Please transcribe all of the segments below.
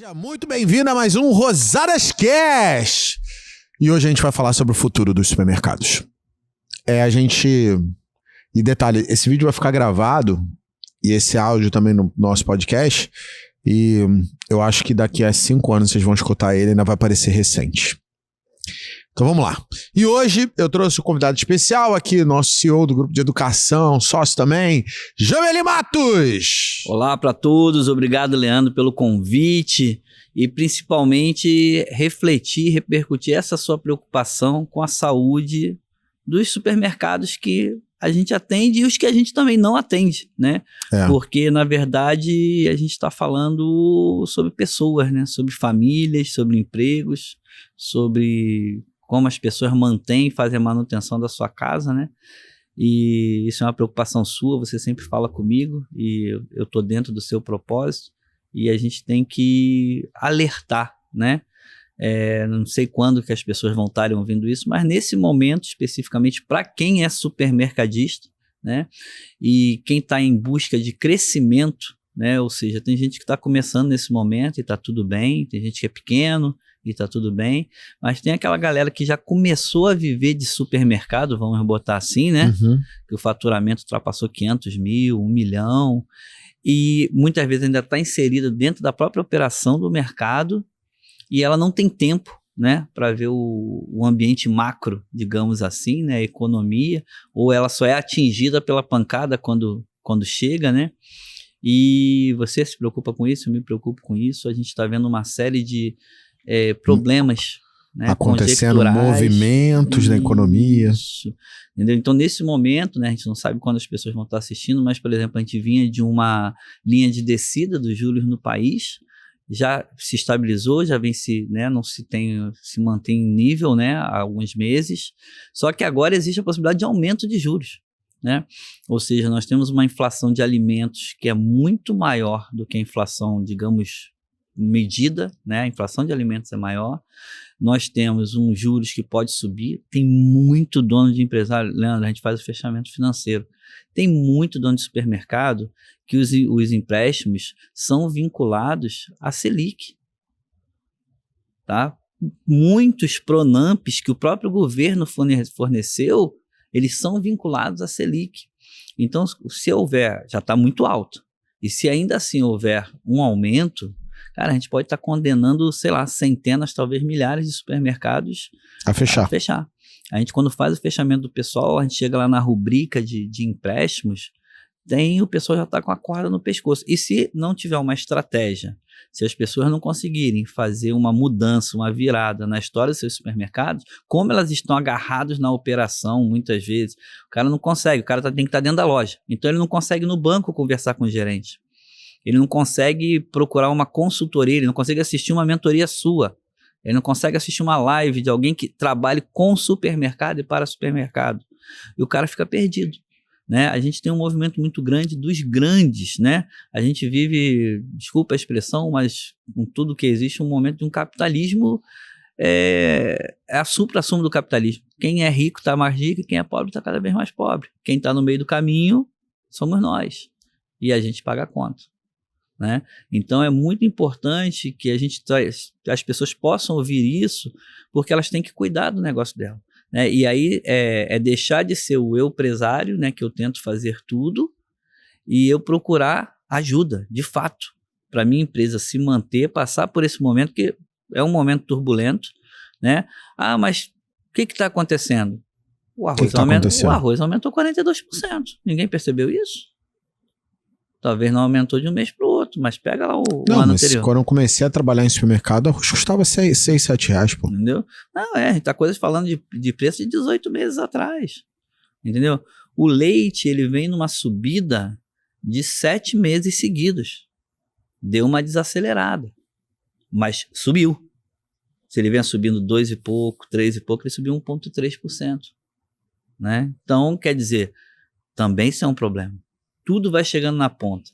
Seja muito bem-vindo a mais um Rosadas Cash! E hoje a gente vai falar sobre o futuro dos supermercados. E detalhe, esse vídeo vai ficar gravado e esse áudio também no nosso podcast. E eu acho que daqui a 5 anos vocês vão escutar ele e ainda vai parecer recente. Então vamos lá. E hoje eu trouxe um convidado especial aqui, nosso CEO do grupo de educação, sócio também, Jameli Matos! Olá para todos, obrigado, Leandro, pelo convite e principalmente refletir, repercutir essa sua preocupação com a saúde dos supermercados que a gente atende e os que a gente também não atende, né? Porque, na verdade, a gente está falando sobre pessoas, né? Sobre famílias, sobre empregos, sobre como as pessoas mantêm e fazem a manutenção da sua casa, né? E isso é uma preocupação sua, você sempre fala comigo e eu estou dentro do seu propósito e a gente tem que alertar, né? Não sei quando que as pessoas vão estar ouvindo isso, mas nesse momento, especificamente para quem é supermercadista, né? E quem está em busca de crescimento, né? Ou seja, tem gente que está começando nesse momento e está tudo bem, tem gente que é pequeno e tá tudo bem, mas tem aquela galera que já começou a viver de supermercado, vamos botar assim, né? Que o faturamento ultrapassou 500 mil, 1 milhão, e muitas vezes ainda está inserida dentro da própria operação do mercado e ela não tem tempo, né, para ver o ambiente macro, digamos assim, né, a economia, ou ela só é atingida pela pancada quando chega, né? E você se preocupa com isso, eu me preocupo com isso, a gente está vendo uma série de problemas, né, acontecendo, movimentos na economia. Entendeu? Então, nesse momento, né, a gente não sabe quando as pessoas vão estar assistindo, mas, por exemplo, a gente vinha de uma linha de descida dos juros no país, já se estabilizou, já vem não se mantém em nível, né, há alguns meses, só que agora existe a possibilidade de aumento de juros, né? Ou seja, nós temos uma inflação de alimentos que é muito maior do que a inflação, digamos, medida, né? A inflação de alimentos é maior, nós temos juros que pode subir, tem muito dono de empresário, Leandro, a gente faz o fechamento financeiro, tem muito dono de supermercado que os empréstimos são vinculados à Selic, tá? Muitos Pronamps que o próprio governo forneceu, eles são vinculados à Selic, então se houver, já está muito alto, e se ainda assim houver um aumento, cara, a gente pode estar condenando, sei lá, centenas, talvez milhares de supermercados a fechar. A gente, quando faz o fechamento do pessoal, a gente chega lá na rubrica de empréstimos, o pessoal já está com a corda no pescoço. E se não tiver uma estratégia, se as pessoas não conseguirem fazer uma mudança, uma virada na história dos seus supermercados, como elas estão agarradas na operação, muitas vezes, o cara não consegue, o cara tem que estar dentro da loja. Então ele não consegue no banco conversar com o gerente. Ele não consegue procurar uma consultoria, ele não consegue assistir uma mentoria sua, ele não consegue assistir uma live de alguém que trabalhe com supermercado e para supermercado. E o cara fica perdido, né? A gente tem um movimento muito grande dos grandes, né? A gente vive, desculpa a expressão, mas com tudo que existe, um momento de um capitalismo, a supra-sumo do capitalismo. Quem é rico está mais rico e quem é pobre está cada vez mais pobre. Quem está no meio do caminho somos nós. E a gente paga a conta, né? Então é muito importante que as pessoas possam ouvir isso, porque elas têm que cuidar do negócio dela, né? E aí é deixar de ser o eu empresário, né, que eu tento fazer tudo, e eu procurar ajuda, de fato, para minha empresa se manter, passar por esse momento, que é um momento turbulento, né? Ah, mas o que está acontecendo? O arroz aumentou 42%. Ninguém percebeu isso? Talvez não aumentou de um mês para o outro, mas pega lá o ano anterior. Quando eu comecei a trabalhar em supermercado, arroz custava 6, 7 reais, pô. Entendeu? Não, a gente tá falando de preço de 18 meses atrás, entendeu? O leite, ele vem numa subida de 7 meses seguidos. Deu uma desacelerada, mas subiu. Se ele vem subindo 2 e pouco, 3 e pouco, ele subiu 1,3%, né? Então, quer dizer, também isso é um problema. Tudo vai chegando na ponta.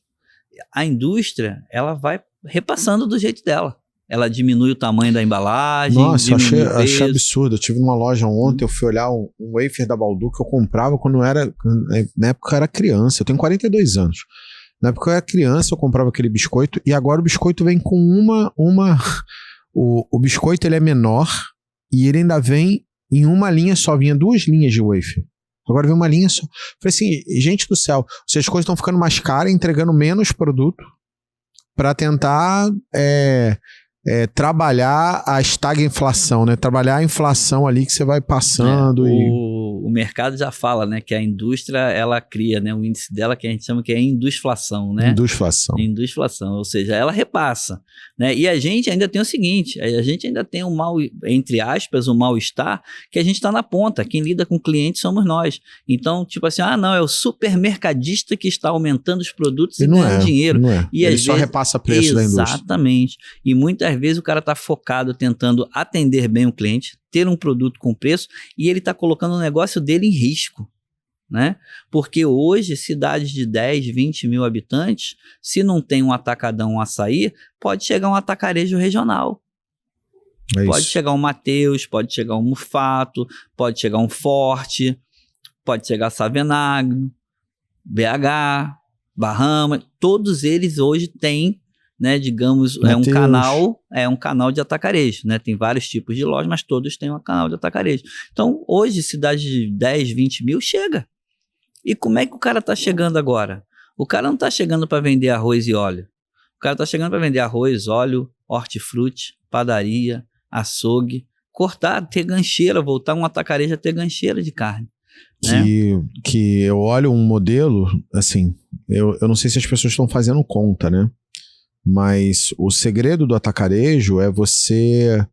A indústria, ela vai repassando do jeito dela. Ela diminui o tamanho da embalagem. Nossa, eu achei absurdo. Eu tive numa loja ontem, eu fui olhar um wafer da Balduco que eu comprava quando na época eu era criança. Eu tenho 42 anos. Na época que eu era criança, eu comprava aquele biscoito, e agora o biscoito vem com o biscoito ele é menor, e ele ainda vem em uma linha só, vinha 2 linhas de wafer. Agora vem uma linha só. Falei assim, gente do céu, as coisas estão ficando mais caras, entregando menos produto, para tentar trabalhar a estagflação, né? Trabalhar a inflação ali que você vai passando. O mercado já fala, né? Que a indústria, ela cria, né? O índice dela que a gente chama que é indusflação, né? Indusflação, ou seja, ela repassa, né? E a gente ainda tem o seguinte, a gente ainda tem um mal, entre aspas, um mal-estar, que a gente está na ponta. Quem lida com o cliente somos nós. Então, tipo assim, não, é o supermercadista que está aumentando os produtos e ganhando dinheiro. Não é. E ele só repassa preço da indústria. Exatamente. E muitas vezes o cara está focado tentando atender bem o cliente, ter um produto com preço, e ele está colocando o negócio dele em risco, né? Porque hoje, cidades de 10, 20 mil habitantes, se não tem um atacadão, um açaí, pode chegar um atacarejo regional. Pode chegar um Mateus, pode chegar um Mufato, pode chegar um Forte, pode chegar Savenagro, BH, Bahama, todos eles hoje têm, né, digamos, é um canal de atacarejo, né? Tem vários tipos de lojas, mas todos têm um canal de atacarejo. Então, hoje, cidade de 10, 20 mil chega. E como é que o cara está chegando agora? O cara não está chegando para vender arroz e óleo. O cara está chegando para vender arroz, óleo, hortifruti, padaria, açougue, cortar, ter gancheira, voltar um atacarejo a ter gancheira de carne. Que eu olho um modelo, assim, eu não sei se as pessoas estão fazendo conta, né? Mas o segredo do atacarejo é você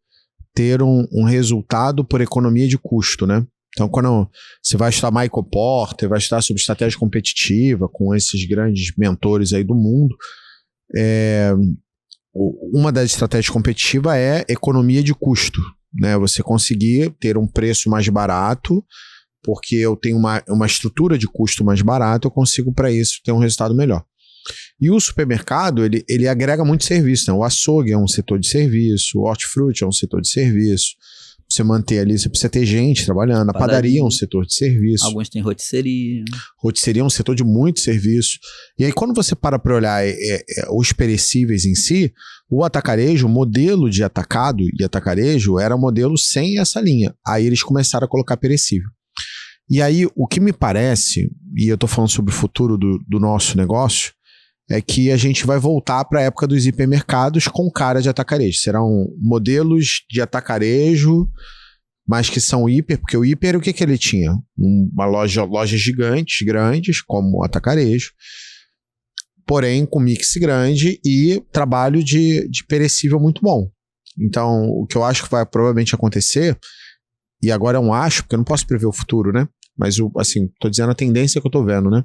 ter um resultado por economia de custo, né? Então, quando você vai estudar Michael Porter, vai estudar sobre estratégia competitiva com esses grandes mentores aí do mundo, uma das estratégias competitivas é economia de custo, né? Você conseguir ter um preço mais barato, porque eu tenho uma estrutura de custo mais barata, eu consigo para isso ter um resultado melhor. E o supermercado, ele agrega muito serviço, né? O açougue é um setor de serviço, o hortifruti é um setor de serviço. Você manter ali, você precisa ter gente trabalhando. A padaria é um setor de serviço. Alguns têm rotisserie. Rotisserie é um setor de muito serviço. E aí, quando você para olhar os perecíveis em si, o atacarejo, o modelo de atacado e atacarejo era um modelo sem essa linha. Aí eles começaram a colocar perecível. E aí, o que me parece, e eu estou falando sobre o futuro do nosso negócio, é que a gente vai voltar para a época dos hipermercados com cara de atacarejo. Serão modelos de atacarejo, mas que são hiper, porque o hiper, o que ele tinha? Lojas gigantes, grandes, como o atacarejo, porém com mix grande e trabalho de perecível muito bom. Então, o que eu acho que vai provavelmente acontecer, e agora é um acho, porque eu não posso prever o futuro, né? Mas, assim, tô dizendo a tendência que eu tô vendo, né?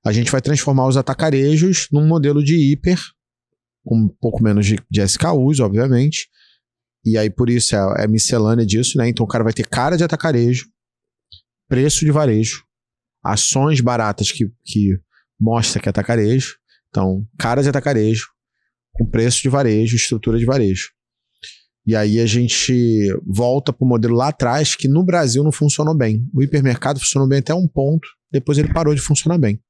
A gente vai transformar os atacarejos num modelo de hiper, com um pouco menos de SKUs, obviamente. E aí, por isso, é miscelânea disso, né? Então, o cara vai ter cara de atacarejo, preço de varejo, ações baratas que mostra que é atacarejo. Então, cara de atacarejo, com preço de varejo, estrutura de varejo. E aí, a gente volta para o modelo lá atrás, que no Brasil não funcionou bem. O hipermercado funcionou bem até um ponto, depois ele parou de funcionar bem.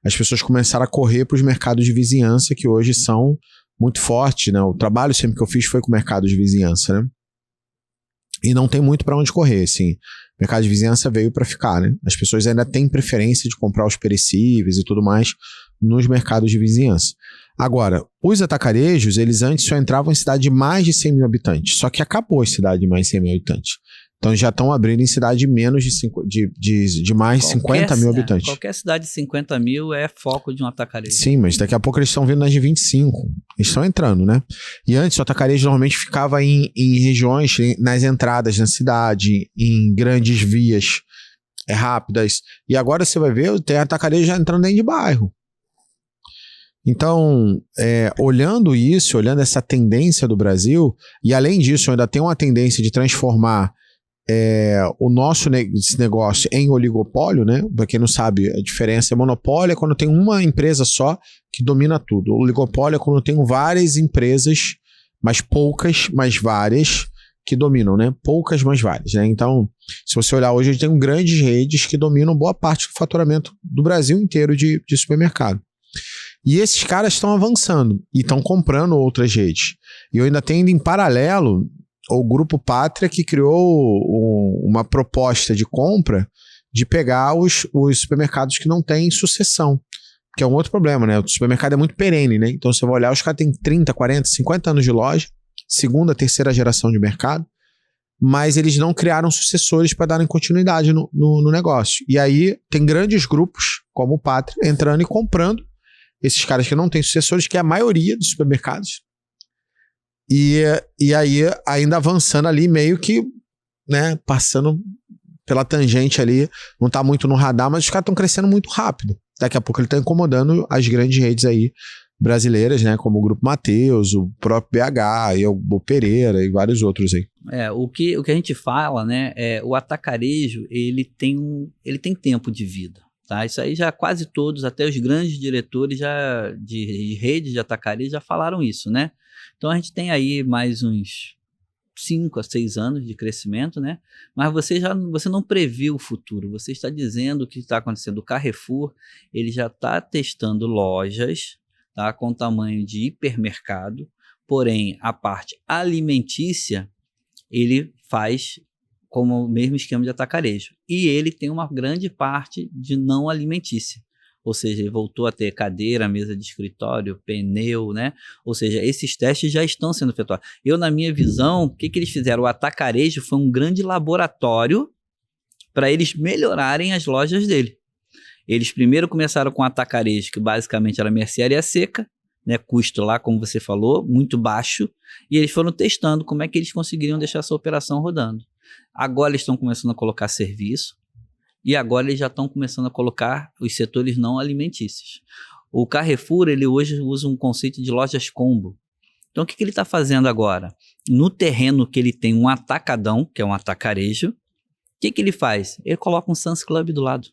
As pessoas começaram a correr para os mercados de vizinhança, que hoje são muito fortes, né? O trabalho sempre que eu fiz foi com mercado de vizinhança, né? E não tem muito para onde correr, assim. O mercado de vizinhança veio para ficar, né? As pessoas ainda têm preferência de comprar os perecíveis e tudo mais nos mercados de vizinhança. Agora, os atacarejos, eles antes só entravam em cidade de mais de 100 mil habitantes. Só que acabou a cidade de mais de 100 mil habitantes. Então já estão abrindo em cidade de menos de mais de 50 mil habitantes. Qualquer cidade de 50 mil é foco de um atacarejo. Sim, mas daqui a pouco eles estão vindo nas de 25. Eles estão entrando, né? E antes o atacarejo normalmente ficava em regiões, nas entradas na cidade, em grandes vias rápidas. E agora você vai ver, tem atacarejo já entrando dentro de bairro. Então, olhando isso, olhando essa tendência do Brasil, e além disso ainda tem uma tendência de transformar o nosso negócio em oligopólio, né? Para quem não sabe, a diferença é monopólio é quando tem uma empresa só que domina tudo. O oligopólio é quando tem várias empresas, mas poucas, mas várias, que dominam, né? Poucas, mas várias, né? Então, se você olhar hoje, a gente tem grandes redes que dominam boa parte do faturamento do Brasil inteiro de supermercado. E esses caras estão avançando e estão comprando outras redes. E eu ainda tenho em paralelo o Grupo Pátria, que criou uma proposta de compra de pegar os supermercados que não têm sucessão, que é um outro problema, né? O supermercado é muito perene, né? Então você vai olhar, os caras têm 30, 40, 50 anos de loja, segunda, terceira geração de mercado, mas eles não criaram sucessores para darem continuidade no negócio. E aí tem grandes grupos, como o Pátria, entrando e comprando esses caras que não têm sucessores, que é a maioria dos supermercados. E aí, ainda avançando ali, meio que, né, passando pela tangente ali, não tá muito no radar, mas os caras estão crescendo muito rápido. Daqui a pouco ele tá incomodando as grandes redes aí brasileiras, né, como o Grupo Mateus, o próprio BH, e o Pereira e vários outros aí. O que a gente fala, né, o atacarejo, ele tem tempo de vida. Tá? Isso aí já quase todos, até os grandes diretores de redes de atacarejo já falaram isso, né? Então a gente tem aí mais uns 5 a 6 anos de crescimento, né? Mas você não previu o futuro, você está dizendo o que está acontecendo. O Carrefour, ele já está testando lojas, tá, com tamanho de hipermercado, porém a parte alimentícia ele faz como o mesmo esquema de atacarejo. E ele tem uma grande parte de não alimentícia. Ou seja, ele voltou a ter cadeira, mesa de escritório, pneu, né? Ou seja, esses testes já estão sendo efetuados. Na minha visão, o que eles fizeram? O atacarejo foi um grande laboratório para eles melhorarem as lojas dele. Eles primeiro começaram com o atacarejo, que basicamente era mercearia seca, né? Custo lá, como você falou, muito baixo. E eles foram testando como é que eles conseguiriam deixar essa operação rodando. Agora eles estão começando a colocar serviço. E agora eles já estão começando a colocar os setores não alimentícios. O Carrefour, ele hoje usa um conceito de lojas combo. Então, o que ele está fazendo agora? No terreno que ele tem um atacadão, que é um atacarejo, o que ele faz? Ele coloca um Sam's Club do lado,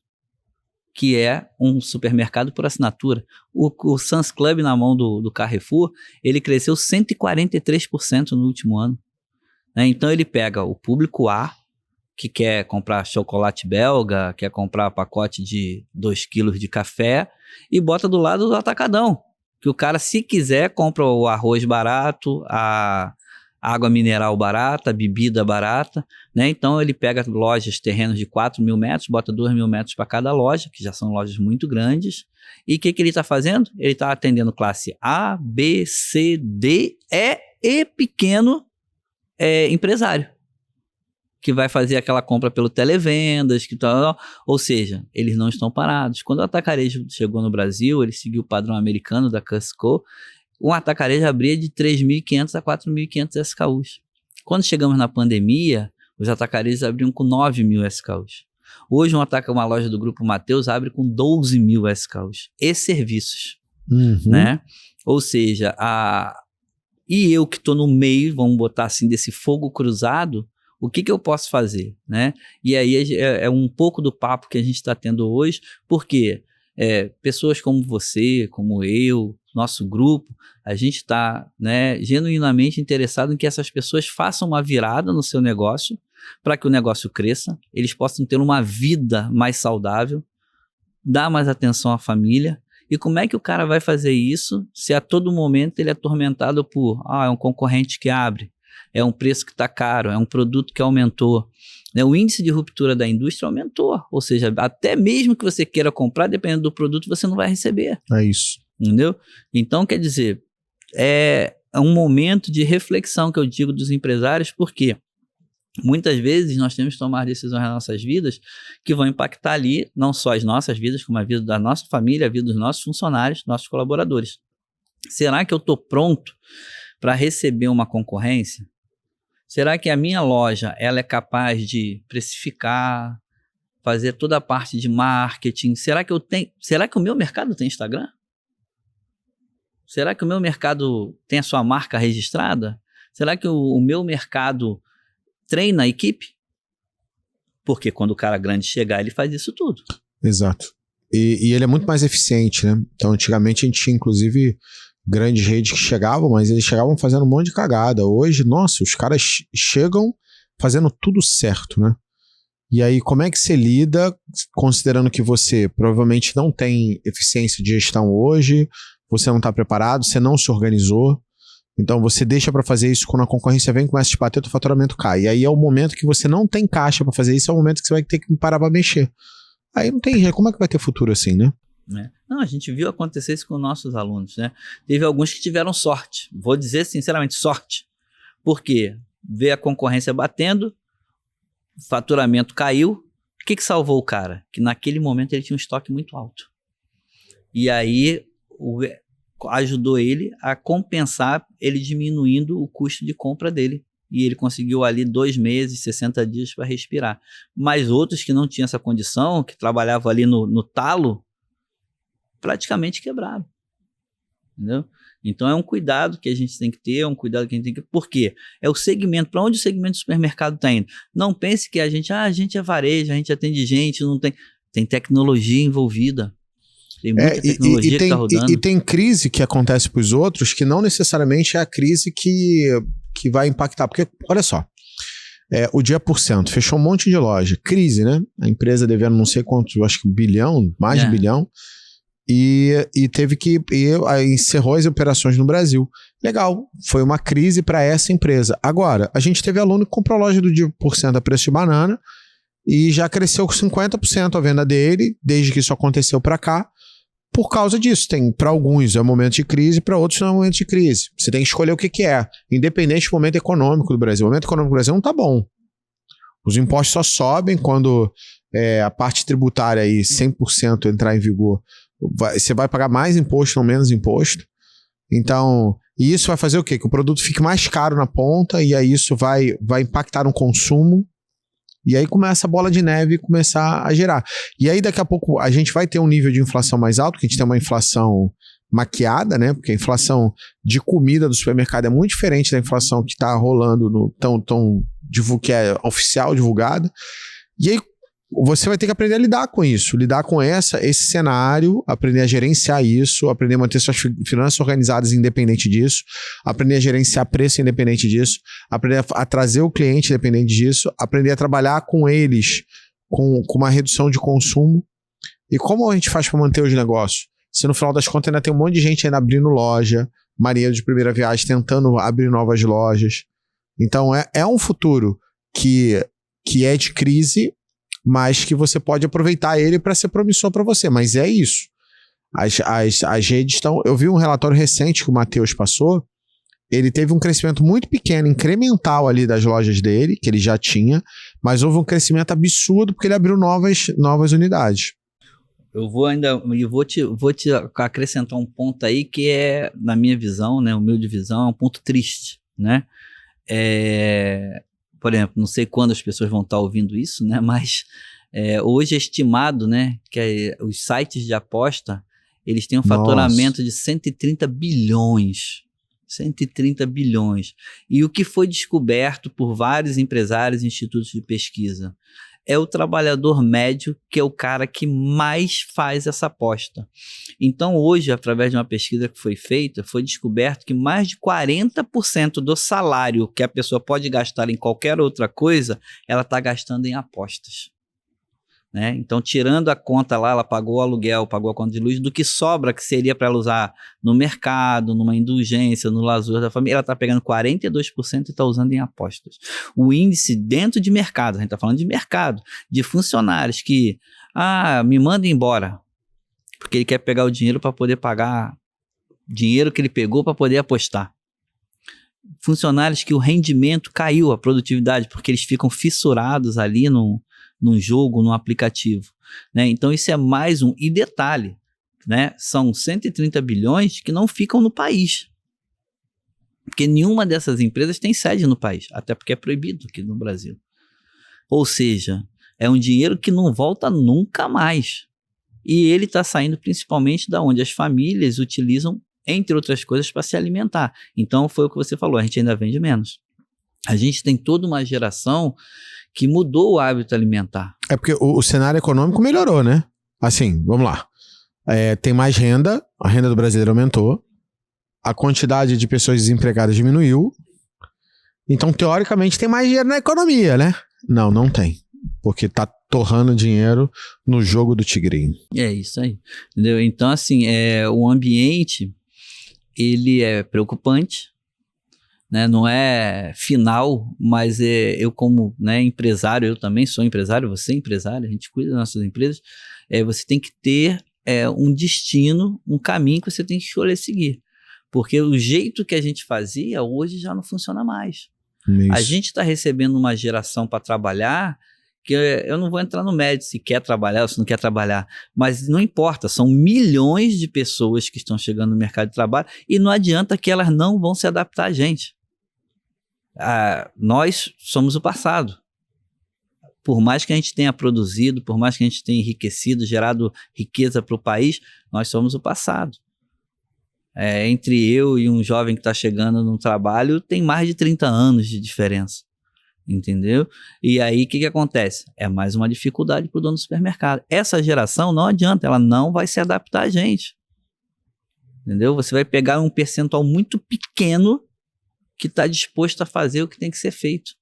que é um supermercado por assinatura. O Sam's Club na mão do Carrefour, ele cresceu 143% no último ano. Então, ele pega o público A, que quer comprar chocolate belga, quer comprar pacote de 2 quilos de café e bota do lado do atacadão. Que o cara, se quiser, compra o arroz barato, a água mineral barata, a bebida barata, né? Então ele pega lojas, terrenos de 4 mil metros, bota 2 mil metros para cada loja, que já são lojas muito grandes. E o que ele está fazendo? Ele está atendendo classe A, B, C, D, E pequeno empresário, que vai fazer aquela compra pelo televendas, ou seja, eles não estão parados. Quando o atacarejo chegou no Brasil, ele seguiu o padrão americano da Costco, um atacarejo abria de 3.500 a 4.500 SKUs. Quando chegamos na pandemia, os atacarejos abriam com 9.000 SKUs. Hoje uma loja do Grupo Mateus abre com 12.000 SKUs e serviços, né? Ou seja, e eu que estou no meio, vamos botar assim, desse fogo cruzado, o que eu posso fazer, né? E aí é um pouco do papo que a gente está tendo hoje, porque pessoas como você, como eu, nosso grupo, a gente está, né, genuinamente interessado em que essas pessoas façam uma virada no seu negócio, para que o negócio cresça, eles possam ter uma vida mais saudável, dar mais atenção à família. E como é que o cara vai fazer isso se a todo momento ele é atormentado por é um concorrente que abre, é um preço que está caro, é um produto que aumentou, né? O índice de ruptura da indústria aumentou, ou seja, até mesmo que você queira comprar, dependendo do produto, você não vai receber. É isso. Entendeu? Então, quer dizer, é um momento de reflexão que eu digo dos empresários, porque muitas vezes nós temos que tomar decisões nas nossas vidas que vão impactar ali não só as nossas vidas, como a vida da nossa família, a vida dos nossos funcionários, nossos colaboradores. Será que eu estou pronto para receber uma concorrência? Será que a minha loja ela é capaz de precificar, fazer toda a parte de marketing? Será que o meu mercado tem Instagram? Será que o meu mercado tem a sua marca registrada? Será que o meu mercado treina a equipe? Porque quando o cara grande chegar, ele faz isso tudo. Exato. E ele é muito mais eficiente, né? Então, antigamente a gente tinha, inclusive, grandes redes que chegavam, mas eles chegavam fazendo um monte de cagada. Hoje, nossa, os caras chegam fazendo tudo certo, né? E aí, como é que você lida, considerando que você provavelmente não tem eficiência de gestão hoje, você não está preparado, você não se organizou, então você deixa para fazer isso quando a concorrência vem, começa a te bater, o faturamento cai. E aí é o momento que você não tem caixa para fazer isso, é o momento que você vai ter que parar para mexer. Aí não tem jeito, como é que vai ter futuro assim, né? Não, a gente viu acontecer isso com nossos alunos, né? Teve alguns que tiveram sorte, vou dizer sinceramente, sorte. Por quê? Vê a concorrência batendo, faturamento caiu, o que salvou o cara? Que naquele momento ele tinha um estoque muito alto. E aí ajudou ele a compensar ele diminuindo o custo de compra dele. E ele conseguiu ali 2 meses, 60 dias para respirar. Mas outros que não tinham essa condição, que trabalhavam ali no talo, praticamente quebraram. Entendeu? Então é um cuidado que a gente tem que ter, é um cuidado que a gente tem que... Por quê? É o segmento, para onde o segmento do supermercado está indo? Não pense que a gente é varejo, a gente atende gente, não tem... Tem tecnologia envolvida. Tem muita tecnologia que está rodando. E tem crise que acontece para os outros que não necessariamente é a crise que vai impactar. Porque, olha só, o Dia Porcento fechou um monte de loja. Crise, né? A empresa devendo não sei quantos, acho que bilhão, mais de bilhão. E teve que... encerrou as operações no Brasil. Legal, foi uma crise para essa empresa. Agora, a gente teve aluno que comprou a loja do Dia Porcento a preço de banana e já cresceu com 50% a venda dele, desde que isso aconteceu para cá, por causa disso. Para alguns é momento de crise, para outros não é momento de crise. Você tem que escolher o que é, independente do momento econômico do Brasil. O momento econômico do Brasil não tá bom. Os impostos só sobem quando a parte tributária aí 100% entrar em vigor. Você vai pagar mais imposto ou menos imposto. Então, e isso vai fazer o quê? Que o produto fique mais caro na ponta, e aí isso vai impactar no consumo, e aí começa a bola de neve começar a gerar. E aí daqui a pouco a gente vai ter um nível de inflação mais alto, que a gente tem uma inflação maquiada, né? Porque a inflação de comida do supermercado é muito diferente da inflação que está rolando que é oficial, divulgada. E aí você vai ter que aprender a lidar com isso, lidar com esse cenário, aprender a gerenciar isso, aprender a manter suas finanças organizadas independente disso, aprender a gerenciar preço independente disso, aprender a trazer o cliente independente disso, aprender a trabalhar com eles com uma redução de consumo. E como a gente faz para manter os negócios? Se no final das contas ainda tem um monte de gente ainda abrindo loja, marinheiro de primeira viagem tentando abrir novas lojas. Então é um futuro que é de crise, mas que você pode aproveitar ele para ser promissor para você. Mas é isso. As redes estão... Eu vi um relatório recente que o Matheus passou. Ele teve um crescimento muito pequeno, incremental ali das lojas dele, que ele já tinha, mas houve um crescimento absurdo porque ele abriu novas unidades. Eu vou te acrescentar um ponto aí que é, na minha visão, né, humilde visão, é um ponto triste, né? Por exemplo, não sei quando as pessoas vão estar ouvindo isso, né? Mas hoje é estimado, né, que os sites de aposta, eles têm um faturamento de 130 bilhões. 130 bilhões. E o que foi descoberto por vários empresários e institutos de pesquisa é o trabalhador médio, que é o cara que mais faz essa aposta. Então, hoje, através de uma pesquisa que foi feita, foi descoberto que mais de 40% do salário que a pessoa pode gastar em qualquer outra coisa, ela está gastando em apostas. Né? Então, tirando a conta lá, ela pagou o aluguel, pagou a conta de luz, do que sobra, que seria para ela usar no mercado, numa indulgência, no lazer da família, ela está pegando 42% e está usando em apostas. O índice dentro de mercado, a gente está falando de mercado, de funcionários que, me manda embora, porque ele quer pegar o dinheiro para poder pagar, dinheiro que ele pegou para poder apostar. Funcionários que o rendimento caiu, a produtividade, porque eles ficam fissurados ali num jogo, num aplicativo, né? Então isso é mais um, e detalhe, né? São 130 bilhões que não ficam no país, porque nenhuma dessas empresas tem sede no país, até porque é proibido aqui no Brasil. Ou seja, é um dinheiro que não volta nunca mais, e ele está saindo principalmente da onde as famílias utilizam, entre outras coisas, para se alimentar. Então foi o que você falou, a gente ainda vende menos. A gente tem toda uma geração que mudou o hábito alimentar. É porque o cenário econômico melhorou, né? Assim, vamos lá. Tem mais renda, a renda do brasileiro aumentou, a quantidade de pessoas desempregadas diminuiu. Então, teoricamente, tem mais dinheiro na economia, né? Não, não tem. Porque tá torrando dinheiro no jogo do tigrinho. É isso aí. Entendeu? Então, assim, o ambiente, ele é preocupante, né? Não é final, mas eu como, né, empresário, eu também sou empresário, você é empresário, a gente cuida das nossas empresas, você tem que ter um destino, um caminho que você tem que escolher seguir. Porque o jeito que a gente fazia, hoje já não funciona mais. Isso. A gente está recebendo uma geração para trabalhar, que eu não vou entrar no mérito se quer trabalhar ou se não quer trabalhar, mas não importa, são milhões de pessoas que estão chegando no mercado de trabalho e não adianta que elas não vão se adaptar a gente. Nós somos o passado. Por mais que a gente tenha produzido, por mais que a gente tenha enriquecido, gerado riqueza para o país, nós somos o passado. Entre eu e um jovem que está chegando no trabalho, tem mais de 30 anos de diferença. Entendeu? E aí, o que acontece? É mais uma dificuldade para o dono do supermercado. Essa geração não adianta, ela não vai se adaptar a gente. Entendeu? Você vai pegar um percentual muito pequeno que está disposto a fazer o que tem que ser feito.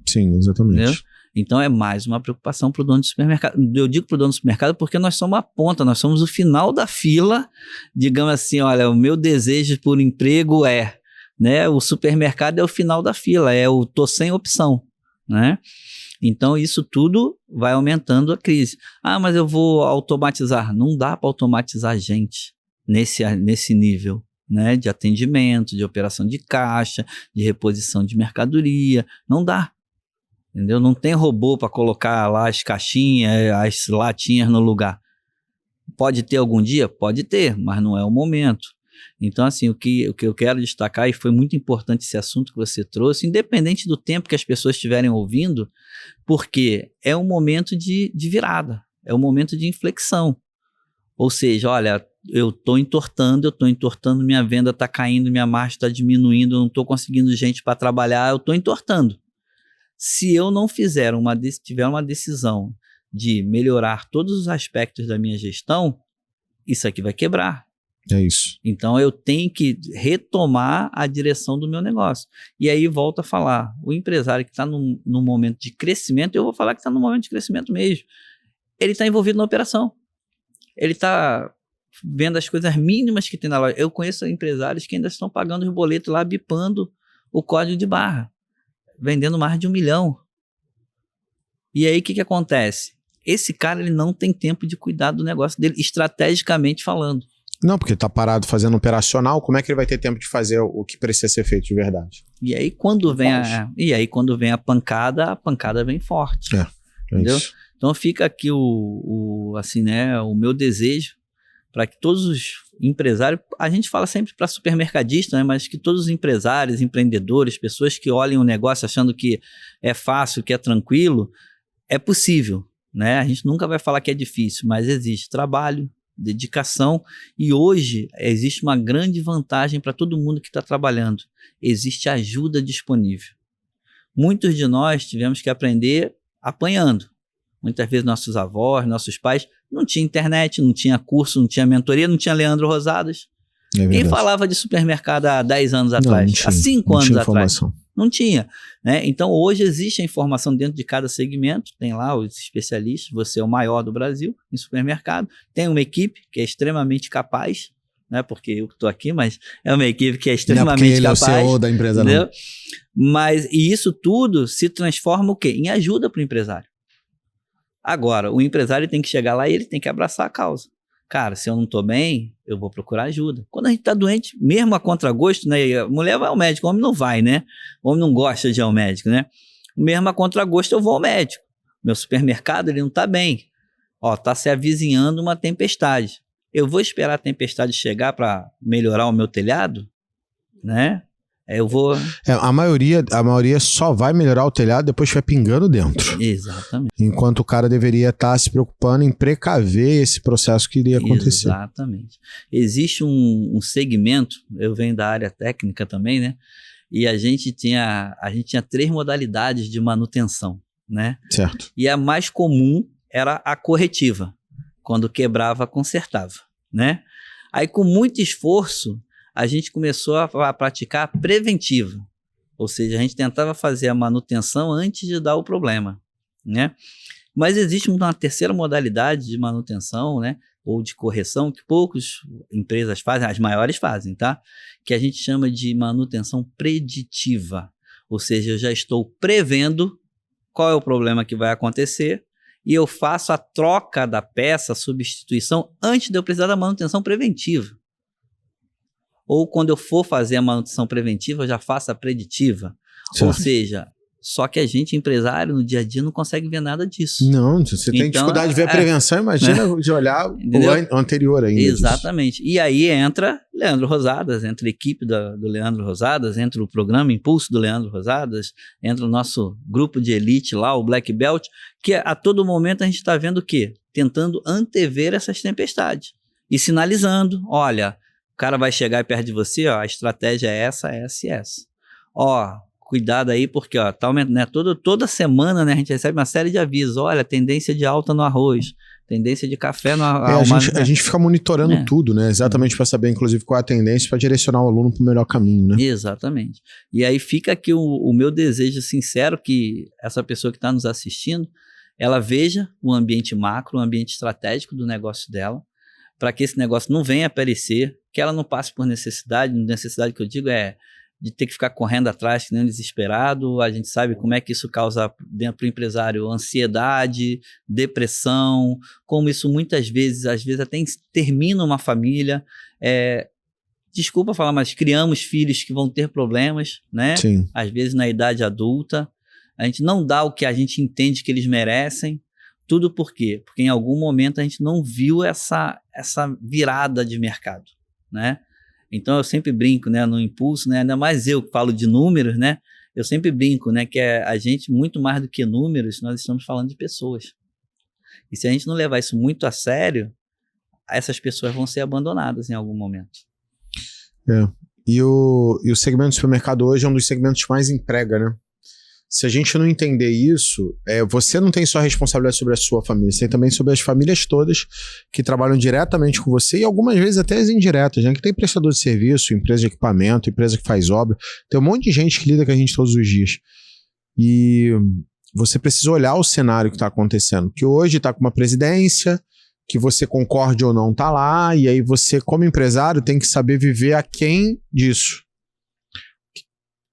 Sim, exatamente. Entendeu? Então, é mais uma preocupação para o dono do supermercado. Eu digo para o dono do supermercado porque nós somos a ponta, nós somos o final da fila. Digamos assim, olha, o meu desejo por emprego né? O supermercado é o final da fila, tô sem opção, né? Então, isso tudo vai aumentando a crise. Mas eu vou automatizar. Não dá para automatizar a gente nesse nível, né? De atendimento, de operação de caixa, de reposição de mercadoria. Não dá. Entendeu? Não tem robô para colocar lá as caixinhas, as latinhas no lugar. Pode ter algum dia? Pode ter, mas não é o momento. Então, assim, o que eu quero destacar, e foi muito importante esse assunto que você trouxe, independente do tempo que as pessoas estiverem ouvindo, porque é um momento de virada, é um momento de inflexão. Ou seja, olha, eu estou entortando, minha venda está caindo, minha margem está diminuindo, eu não estou conseguindo gente para trabalhar, eu estou entortando. Se eu não tiver uma decisão de melhorar todos os aspectos da minha gestão, isso aqui vai quebrar. É isso. Então, eu tenho que retomar a direção do meu negócio. E aí, volto a falar, o empresário que está num momento de crescimento, eu vou falar que está num momento de crescimento mesmo, ele está envolvido na operação. Ele está vendo as coisas mínimas que tem na loja. Eu conheço empresários que ainda estão pagando os boletos lá, bipando o código de barra, vendendo mais de 1 milhão. E aí, o que acontece? Esse cara, ele não tem tempo de cuidar do negócio dele, estrategicamente falando. Não, porque tá parado fazendo operacional, como é que ele vai ter tempo de fazer o que precisa ser feito de verdade? E aí, quando vem a pancada vem forte. Entendeu? Isso. Então, fica aqui assim, né, o meu desejo para que todos os empresários, a gente fala sempre para supermercadista, né, mas que todos os empresários, empreendedores, pessoas que olhem o negócio achando que é fácil, que é tranquilo, é possível, né? A gente nunca vai falar que é difícil, mas existe trabalho, dedicação, e hoje existe uma grande vantagem para todo mundo que está trabalhando. Existe ajuda disponível. Muitos de nós tivemos que aprender apanhando. Muitas vezes nossos avós, nossos pais, não tinha internet, não tinha curso, não tinha mentoria, não tinha Leandro Rosadas. Quem falava de supermercado há 10 anos atrás? Há 5 anos atrás? Não tinha. Né? Então, hoje existe a informação dentro de cada segmento, tem lá os especialistas, você é o maior do Brasil em supermercado, tem uma equipe que é extremamente capaz, né? Porque eu estou aqui, mas é uma equipe que é extremamente capaz. Ele é o CEO da empresa, entendeu? Mas, e isso tudo se transforma o quê? Em ajuda para o empresário. Agora, o empresário tem que chegar lá e ele tem que abraçar a causa. Cara, se eu não estou bem, eu vou procurar ajuda. Quando a gente está doente, mesmo a contragosto, né? A mulher vai ao médico, o homem não vai, né? O homem não gosta de ir ao médico, né? Mesmo a contragosto, eu vou ao médico. Meu supermercado, ele não está bem. Ó, tá se avizinhando uma tempestade. Eu vou esperar a tempestade chegar para melhorar o meu telhado, né? Eu vou... A maioria só vai melhorar o telhado depois que vai pingando dentro. Exatamente. Enquanto o cara deveria estar se preocupando em precaver esse processo que iria acontecer. Exatamente. Existe um segmento, eu venho da área técnica também, né? E a gente tinha 3 modalidades de manutenção, né? Certo. E a mais comum era a corretiva. Quando quebrava, consertava, né? Aí, com muito esforço, a gente começou a praticar a preventiva. Ou seja, a gente tentava fazer a manutenção antes de dar o problema, né? Mas existe uma terceira modalidade de manutenção, né? Ou de correção, que poucas empresas fazem, as maiores fazem, tá? Que a gente chama de manutenção preditiva. Ou seja, eu já estou prevendo qual é o problema que vai acontecer e eu faço a troca da peça, a substituição, antes de eu precisar da manutenção preventiva. Ou quando eu for fazer a manutenção preventiva, eu já faço a preditiva. Ou seja, só que a gente, empresário, no dia a dia, não consegue ver nada disso. Não, você tem dificuldade de ver a prevenção, imagina de olhar o anterior ainda. Exatamente. Disso. E aí entra Leandro Rosadas, entra a equipe do Leandro Rosadas, entra o programa Impulso do Leandro Rosadas, entra o nosso grupo de elite lá, o Black Belt, que a todo momento a gente está vendo o quê? Tentando antever essas tempestades e sinalizando, olha, o cara vai chegar perto de você, ó, a estratégia é essa, essa e essa. Ó, cuidado aí, porque ó, tá aumentando, né? Toda semana, né, a gente recebe uma série de avisos. Olha, tendência de alta no arroz, tendência de café no arroz. A gente fica monitorando tudo, né? Exatamente para saber, inclusive, qual é a tendência para direcionar o aluno para o melhor caminho, né? Exatamente. E aí fica aqui o meu desejo sincero que essa pessoa que está nos assistindo, ela veja o ambiente macro, o ambiente estratégico do negócio dela, para que esse negócio não venha a perecer, que ela não passe por necessidade que eu digo é de ter que ficar correndo atrás, que nem desesperado. A gente sabe como é que isso causa dentro do empresário ansiedade, depressão, como isso muitas vezes, às vezes até termina uma família. Desculpa falar, mas criamos filhos que vão ter problemas, né? Sim. Às vezes na idade adulta. A gente não dá o que a gente entende que eles merecem. Tudo por quê? Porque em algum momento a gente não viu essa virada de mercado, né? Então eu sempre brinco, né, no Impulso, né, ainda mais eu que falo de números, né, eu sempre brinco, né, que a gente, muito mais do que números, nós estamos falando de pessoas. E se a gente não levar isso muito a sério, essas pessoas vão ser abandonadas em algum momento. E o segmento do supermercado hoje é um dos segmentos que mais emprega, né? Se a gente não entender isso, você não tem só responsabilidade sobre a sua família, você tem também sobre as famílias todas que trabalham diretamente com você e algumas vezes até as indiretas, né? Que tem prestador de serviço, empresa de equipamento, empresa que faz obra, tem um monte de gente que lida com a gente todos os dias. E você precisa olhar o cenário que está acontecendo, que hoje está com uma presidência, que você concorde ou não está lá, e aí você, como empresário, tem que saber viver aquém disso.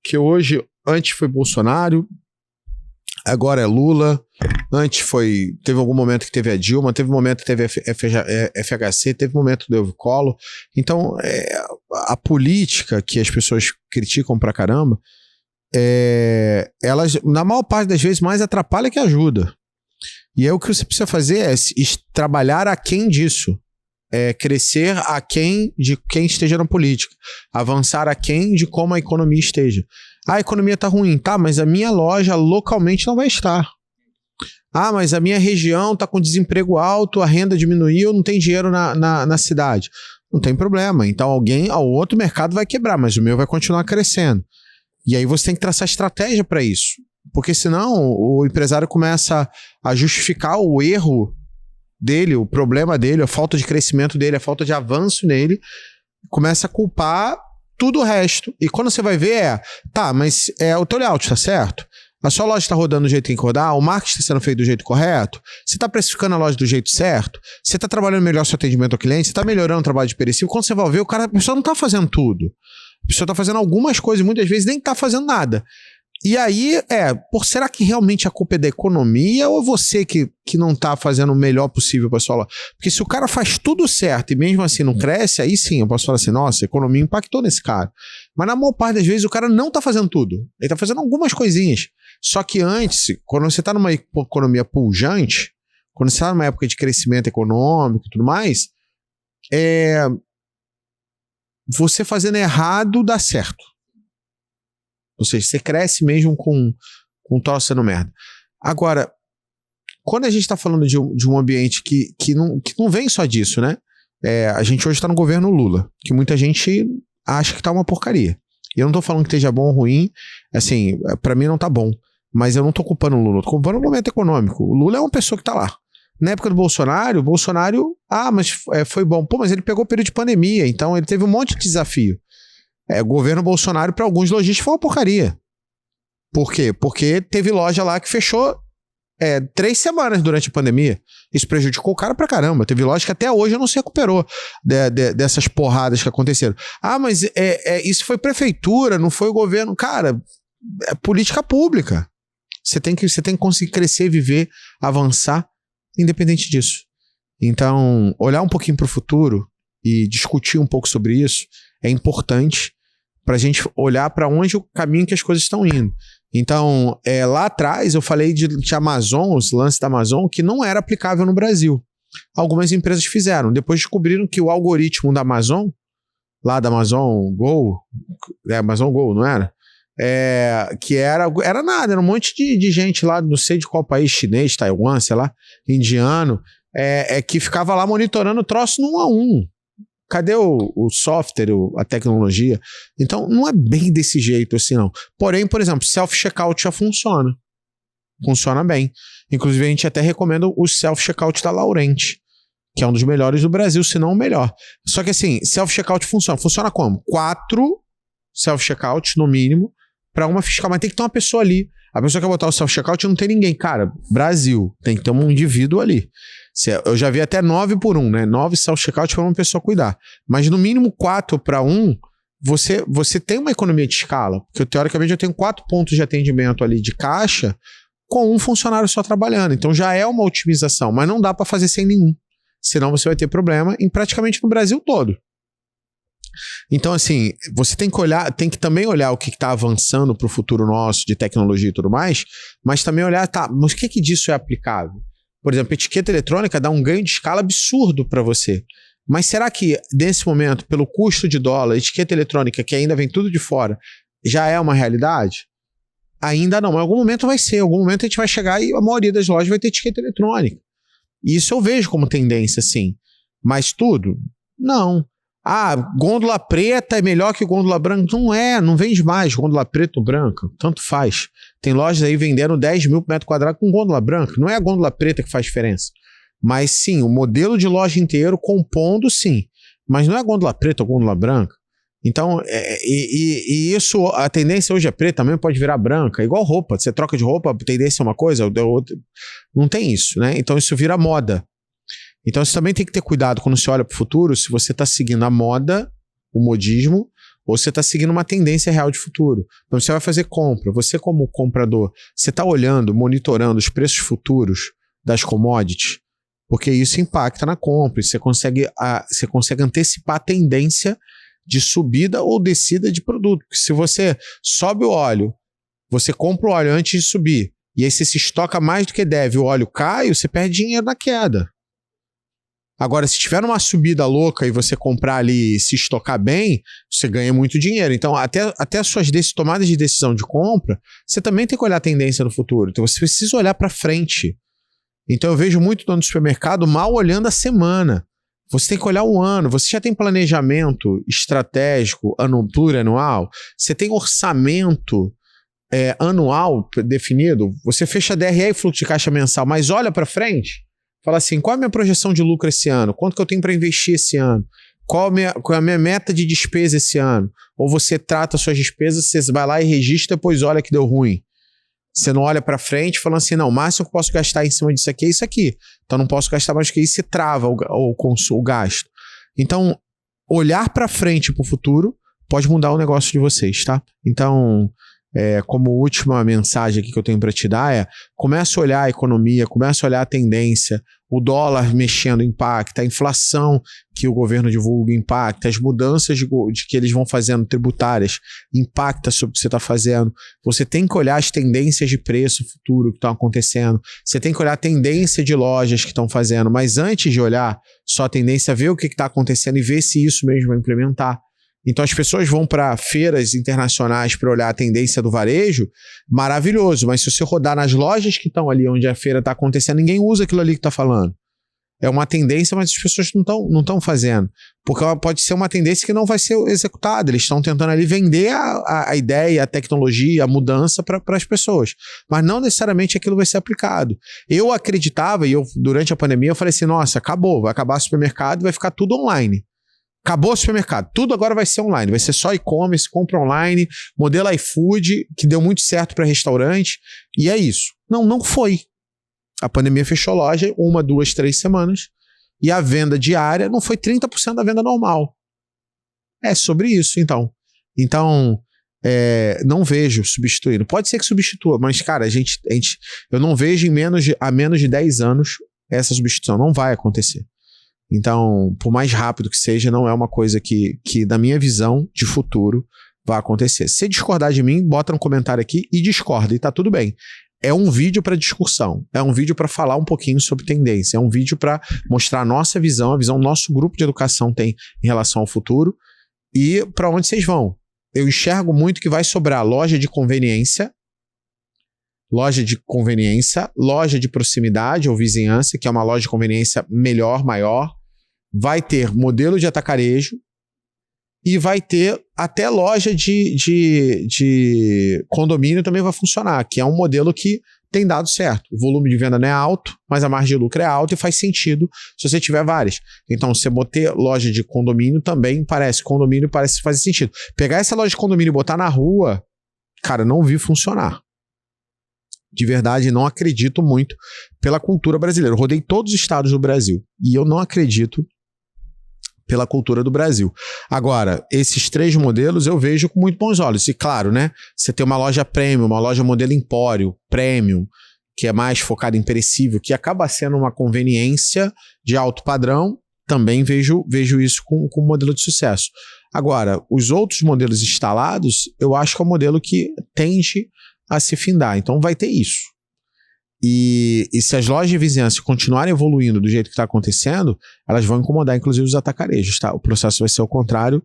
Que hoje... Antes foi Bolsonaro, agora é Lula, teve algum momento que teve a Dilma, teve um momento que teve FHC, teve um momento do Evo Collor. Então, a política que as pessoas criticam pra caramba, elas, na maior parte das vezes, mais atrapalha que ajuda. E aí o que você precisa fazer é trabalhar aquém disso. Crescer aquém de quem esteja na política, avançar aquém de como a economia esteja. A economia está ruim, tá, mas a minha loja localmente não vai estar. Ah, mas a minha região está com desemprego alto, a renda diminuiu, não tem dinheiro na cidade. Não tem problema, então o outro mercado vai quebrar, mas o meu vai continuar crescendo. E aí você tem que traçar estratégia para isso, porque senão o empresário começa a justificar o erro dele, o problema dele, a falta de crescimento dele, a falta de avanço nele, começa a culpar tudo o resto. E quando você vai ver, mas o teu layout tá certo? A sua loja está rodando do jeito que tem que rodar? O marketing está sendo feito do jeito correto? Você está precificando a loja do jeito certo? Você está trabalhando melhor seu atendimento ao cliente? Você está melhorando o trabalho de perecível? Quando você vai ver, a pessoa não está fazendo tudo. A pessoa está fazendo algumas coisas e muitas vezes nem está fazendo nada. E aí, será que realmente a culpa é da economia ou é você que não está fazendo o melhor possível para sua loja? Porque se o cara faz tudo certo e mesmo assim não cresce, aí sim eu posso falar assim, nossa, a economia impactou nesse cara. Mas na maior parte das vezes o cara não está fazendo tudo. Ele está fazendo algumas coisinhas. Só que antes, quando você está numa economia pujante, quando você está numa época de crescimento econômico e tudo mais, você fazendo errado dá certo. Ou seja, você cresce mesmo com troço sendo merda. Agora, quando a gente está falando de um ambiente que não vem só disso, né? A gente hoje está no governo Lula, que muita gente acha que tá uma porcaria. E eu não tô falando que esteja bom ou ruim, assim, para mim não tá bom. Mas eu não tô culpando o Lula, eu tô culpando o momento econômico. O Lula é uma pessoa que tá lá. Na época do Bolsonaro, mas foi bom. Pô, mas ele pegou o período de pandemia, então ele teve um monte de desafio. Governo Bolsonaro, para alguns lojistas, foi uma porcaria. Por quê? Porque teve loja lá que fechou 3 semanas durante a pandemia. Isso prejudicou o cara pra caramba. Teve loja que até hoje não se recuperou dessas porradas que aconteceram. Mas isso foi prefeitura, não foi o governo. Cara, é política pública. Você tem que conseguir crescer, viver, avançar, independente disso. Então, olhar um pouquinho pro futuro e discutir um pouco sobre isso é importante pra gente olhar para onde o caminho que as coisas estão indo. Então, lá atrás eu falei de Amazon, os lances da Amazon, que não era aplicável no Brasil. Algumas empresas fizeram. Depois descobriram que o algoritmo da Amazon, lá da Amazon Go, Amazon Go, não era? Que era nada, era um monte de gente lá, não sei de qual país, chinês, Taiwan, sei lá, indiano, que ficava lá monitorando o troço no 1 a 1. Cadê o software, a tecnologia? Então, não é bem desse jeito assim, não. Porém, por exemplo, self-checkout já funciona. Funciona bem. Inclusive, a gente até recomenda o self-checkout da Laurenti, que é um dos melhores do Brasil, se não o melhor. Só que assim, self-checkout funciona. Funciona como? 4 self-checkouts, no mínimo, para uma fiscal. Mas tem que ter uma pessoa ali. A pessoa que vai botar o self-checkout não tem ninguém. Cara, Brasil, tem que ter um indivíduo ali. Eu já vi até 9 por 1, né? 9 self-checkout para uma pessoa cuidar. Mas no mínimo 4 para 1, você tem uma economia de escala. Porque teoricamente eu tenho 4 pontos de atendimento ali de caixa com um funcionário só trabalhando. Então já é uma otimização, mas não dá para fazer sem nenhum. Senão você vai ter problema praticamente no Brasil todo. Então, assim, você tem que também olhar o que está avançando para o futuro nosso de tecnologia e tudo mais, mas também olhar, mas o que disso é aplicável? Por exemplo, etiqueta eletrônica dá um ganho de escala absurdo para você. Mas será que, nesse momento, pelo custo de dólar, etiqueta eletrônica, que ainda vem tudo de fora, já é uma realidade? Ainda não. Em algum momento vai ser. Em algum momento a gente vai chegar e a maioria das lojas vai ter etiqueta eletrônica. E isso eu vejo como tendência, sim. Mas tudo? Não. Gôndola preta é melhor que gôndola branca. Não vende mais gôndola preta ou branca. Tanto faz. Tem lojas aí vendendo 10 mil por metro quadrado com gôndola branca. Não é a gôndola preta que faz diferença. Mas sim, o modelo de loja inteiro compondo, sim. Mas não é gôndola preta ou gôndola branca. Então, isso, a tendência hoje é preta, também pode virar branca. Igual roupa. Você troca de roupa, a tendência é uma coisa, outra. Não tem isso, né? Então isso vira moda. Então você também tem que ter cuidado quando você olha para o futuro, se você está seguindo a moda, o modismo, ou você está seguindo uma tendência real de futuro. Então você vai fazer compra, você como comprador, você está olhando, monitorando os preços futuros das commodities, porque isso impacta na compra, e você consegue antecipar a tendência de subida ou descida de produto. Porque se você sobe o óleo, você compra o óleo antes de subir, e aí você se estoca mais do que deve, o óleo cai, você perde dinheiro na queda. Agora, se tiver uma subida louca e você comprar ali e se estocar bem, você ganha muito dinheiro. Então, até as suas tomadas de decisão de compra, você também tem que olhar a tendência no futuro. Então, você precisa olhar para frente. Então, eu vejo muito dono de supermercado mal olhando a semana. Você tem que olhar o ano. Você já tem planejamento estratégico plurianual? Você tem orçamento anual definido? Você fecha DRE e fluxo de caixa mensal, mas olha para frente? Fala assim, qual é a minha projeção de lucro esse ano? Quanto que eu tenho para investir esse ano? Qual é a minha meta de despesa esse ano? Ou você trata suas despesas, você vai lá e registra, depois olha que deu ruim. Você não olha para frente falando assim, não, o máximo que eu posso gastar em cima disso aqui é isso aqui. Então não posso gastar mais que isso e trava o gasto. Então, olhar para frente para o futuro pode mudar o negócio de vocês, tá? Então, como última mensagem aqui que eu tenho para te dar começa a olhar a economia, começa a olhar a tendência, o dólar mexendo impacta, a inflação que o governo divulga impacta, as mudanças de que eles vão fazendo tributárias impacta sobre o que você está fazendo. Você tem que olhar as tendências de preço futuro que estão acontecendo, você tem que olhar a tendência de lojas que estão fazendo, mas antes de olhar só a tendência, ver o que está acontecendo e ver se isso mesmo vai implementar. Então as pessoas vão para feiras internacionais para olhar a tendência do varejo, maravilhoso, mas se você rodar nas lojas que estão ali onde a feira está acontecendo, ninguém usa aquilo ali que está falando. É uma tendência, mas as pessoas não estão fazendo, porque ela pode ser uma tendência que não vai ser executada. Eles estão tentando ali vender a ideia, a tecnologia, a mudança para as pessoas, mas não necessariamente aquilo vai ser aplicado. Eu acreditava, durante a pandemia eu falei assim, nossa, acabou, vai acabar o supermercado e vai ficar tudo online. Acabou o supermercado. Tudo agora vai ser online. Vai ser só e-commerce, compra online, modelo iFood, que deu muito certo para restaurante. E é isso. Não foi. A pandemia fechou loja 1, 2, 3 semanas. E a venda diária não foi 30% da venda normal. É sobre isso, então. Então, não vejo substituindo. Pode ser que substitua, mas, cara, eu não vejo há menos de 10 anos essa substituição. Não vai acontecer. Então, por mais rápido que seja, não é uma coisa que da minha visão de futuro, vai acontecer. Se discordar de mim, bota no comentário aqui e discorda, e tá tudo bem. É um vídeo para discussão, é um vídeo para falar um pouquinho sobre tendência, é um vídeo para mostrar a nossa visão, a visão que nosso grupo de educação tem em relação ao futuro e para onde vocês vão. Eu enxergo muito que vai sobrar loja de conveniência, loja de proximidade ou vizinhança, que é uma loja de conveniência melhor, maior. Vai ter modelo de atacarejo e vai ter até loja de condomínio também vai funcionar, que é um modelo que tem dado certo. O volume de venda não é alto, mas a margem de lucro é alta e faz sentido se você tiver várias. Então, você botar loja de condomínio também parece fazer sentido. Pegar essa loja de condomínio e botar na rua, cara, não vi funcionar. De verdade, não acredito muito pela cultura brasileira. Eu rodei todos os estados do Brasil e eu não acredito pela cultura do Brasil. Agora, esses 3 modelos eu vejo com muito bons olhos. E claro, né? Você tem uma loja premium, uma loja modelo empório, premium, que é mais focada em perecível, que acaba sendo uma conveniência de alto padrão, também vejo isso com um modelo de sucesso. Agora, os outros modelos instalados, eu acho que é um modelo que tende a se findar. Então vai ter isso. E se as lojas de vizinhança continuarem evoluindo do jeito que está acontecendo, elas vão incomodar, inclusive, os atacarejos, tá? O processo vai ser o contrário.